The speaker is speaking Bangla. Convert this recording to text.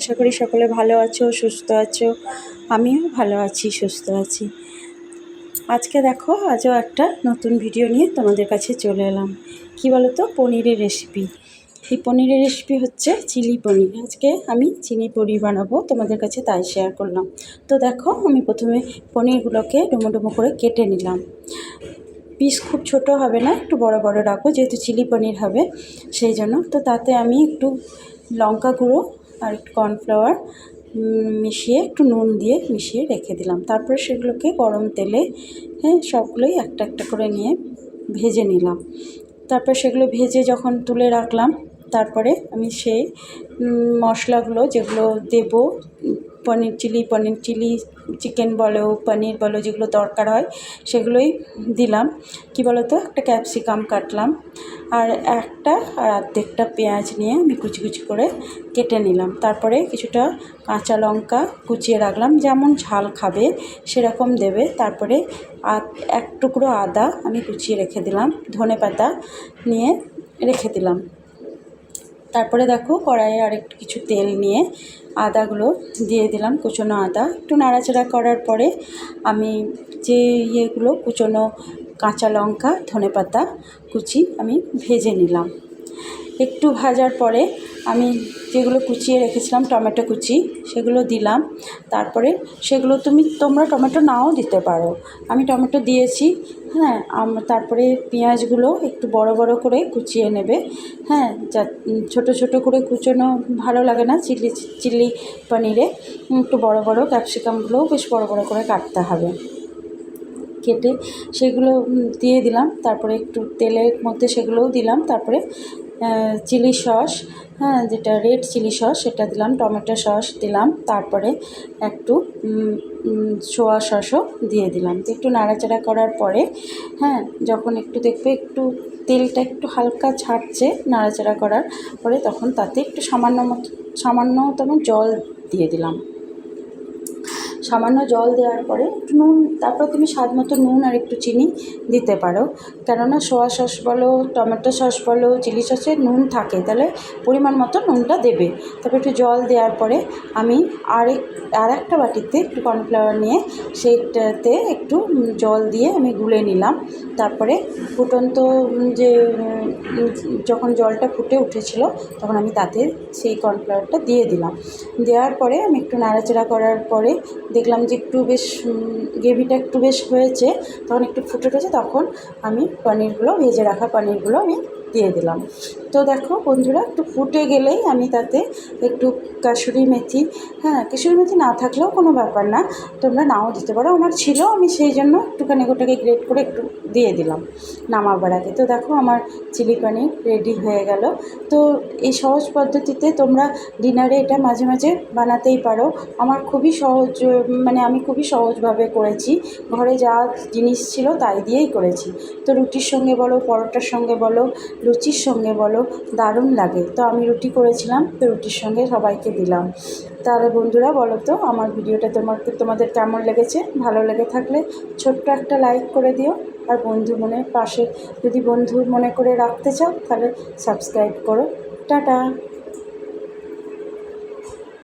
আশা করি সকলে ভালো আছো, সুস্থ আছো। আমিও ভালো আছি, সুস্থ আছি। আজকে দেখো, আজও একটা নতুন ভিডিও নিয়ে তোমাদের কাছে চলে এলাম। কি বলো তো, পনিরের রেসিপি। এই পনিরের রেসিপি হচ্ছে চিলি পনির। আজকে আমি চিনি পনির বানাবো, তোমাদের কাছে তাই শেয়ার করলাম। তো দেখো, আমি প্রথমে পনিরগুলোকে ডুমো ডুমো করে কেটে নিলাম। পিস খুব ছোট হবে না, একটু বড় বড় রাখবো, যেহেতু চিলি পনির হবে সেই জন্য। তো তাতে আমি একটু লঙ্কা গুঁড়ো আর একটু কর্নফ্লাওয়ার মিশিয়ে, একটু নুন দিয়ে মিশিয়ে রেখে দিলাম। তারপরে সেগুলোকে গরম তেলে সবগুলোই একটা একটা করে নিয়ে ভেজে নিলাম। তারপর সেগুলো ভেজে যখন তুলে রাখলাম, তারপরে আমি সেই মশলাগুলো যেগুলো দেবো, পনির চিলি চিকেন বলো, পনির বলো, যেগুলো দরকার হয় সেগুলোই দিলাম। কি বলো তো, একটা ক্যাপসিকাম কাটলাম, আর অর্ধেকটা পেঁয়াজ নিয়ে আমি কুচি কুচি করে কেটে নিলাম। তারপরে কিছুটা কাঁচা লঙ্কা কুচিয়ে রাখলাম, যেমন ঝাল খাবে সেরকম দেবে। তারপরে এক টুকরো আদা আমি কুচিয়ে রেখে দিলাম, ধনেপাতা নিয়ে রেখে দিলাম। তারপরে দেখো, কড়াইয়ে আরেকটু কিছু তেল নিয়ে আদাগুলো দিয়ে দিলাম, কুচনো আদা। একটু নাড়াচাড়া করার পরে আমি যে কুচনো কাঁচা লঙ্কা, ধনেপাতা কুচি আমি ভেজে নিলাম। একটু ভাজার পরে আমি যেগুলো কুচিয়ে রেখেছিলাম টমেটো কুচি, সেগুলো দিলাম। তারপরে সেগুলো তোমরা টমেটো নাও দিতে পারো, আমি টমেটো দিয়েছি। তারপরে পেঁয়াজগুলো একটু বড় বড় করে কুচিয়ে নেবে। ছোট ছোট করে কুচোনো ভালো লাগে না চিলি পনিরে, একটু বড় বড়। ক্যাপসিকামগুলোও বেশ বড় বড় করে কাটতে হবে। কেটে সেগুলো দিয়ে দিলাম। তারপরে একটু তেলের মধ্যে সেগুলোও দিলাম। তারপরে চিলি সস, যেটা রেড চিলি সস, সেটা দিলাম। টমেটো সস দিলাম। তারপরে একটু সোয়া সসও দিয়ে দিলাম। একটু নাড়াচাড়া করার পরে যখন একটু দেখবে একটু তেলটা একটু হালকা ছাড়ছে নাড়াচাড়া করার পরে, তখন তাতে একটু সামান্যতম জল দিয়ে দিলাম। সামান্য জল দেওয়ার পরে একটু নুন, তারপর তুমি স্বাদ মতো নুন আর একটু চিনি দিতে পারো। কেননা সোয়া সস বলো, টমেটো সস বলো, চিলি সসে নুন থাকে, তাহলে পরিমাণ মতো নুনটা দেবে। তারপর একটু জল দেওয়ার পরে আমি আর একটা বাটিতে একটু কর্নফ্লাওয়ার নিয়ে সেইটাতে একটু জল দিয়ে আমি গুলে নিলাম। তারপরে ফুটন্ত যখন জলটা ফুটে উঠেছিল, তখন আমি তাতে সেই কর্নফ্লাওয়ারটা দিয়ে দিলাম। দেওয়ার পরে আমি একটু নাড়াচাড়া করার পরে দেখলাম যে একটু বেশ গ্রেভিটা একটু বেশ হয়েছে, তখন একটু ফুটে উঠেছে, তখন আমি ভেজে রাখা পনিরগুলো আমি দিয়ে দিলাম। তো দেখো বন্ধুরা, একটু ফুটে গেলেই আমি তাতে একটু কাসুরি মেথি, কাসুরি মেথি না থাকলেও কোনো ব্যাপার না, তোমরা নাও দিতে পারো। আমার ছিল, আমি সেই জন্য একটুখানি ওটাকে গ্রেট করে একটু দিয়ে দিলাম নামাবার আগে। তো দেখো, আমার চিলি পনির রেডি হয়ে গেল। তো এই সহজ পদ্ধতিতে তোমরা ডিনারে এটা মাঝে মাঝে বানাতেই পারো। আমি খুবই সহজভাবে করেছি। ঘরে যা জিনিস ছিল তাই দিয়েই করেছি। তো রুটির সঙ্গে বলো, পরোটার সঙ্গে বলো, লুচির সঙ্গে বলো, দারুণ লাগে। তো আমি রুটি করেছিলাম, তো রুটির সঙ্গে সবাইকে দিলাম। তাহলে বন্ধুরা বলো তো, আমার ভিডিওটা তোমাদের কেমন লেগেছে? ভালো লেগে থাকলে ছোট্ট একটা লাইক করে দিও। আর বন্ধু মনে করে রাখতে চাও, তাহলে সাবস্ক্রাইব করো। টাটা।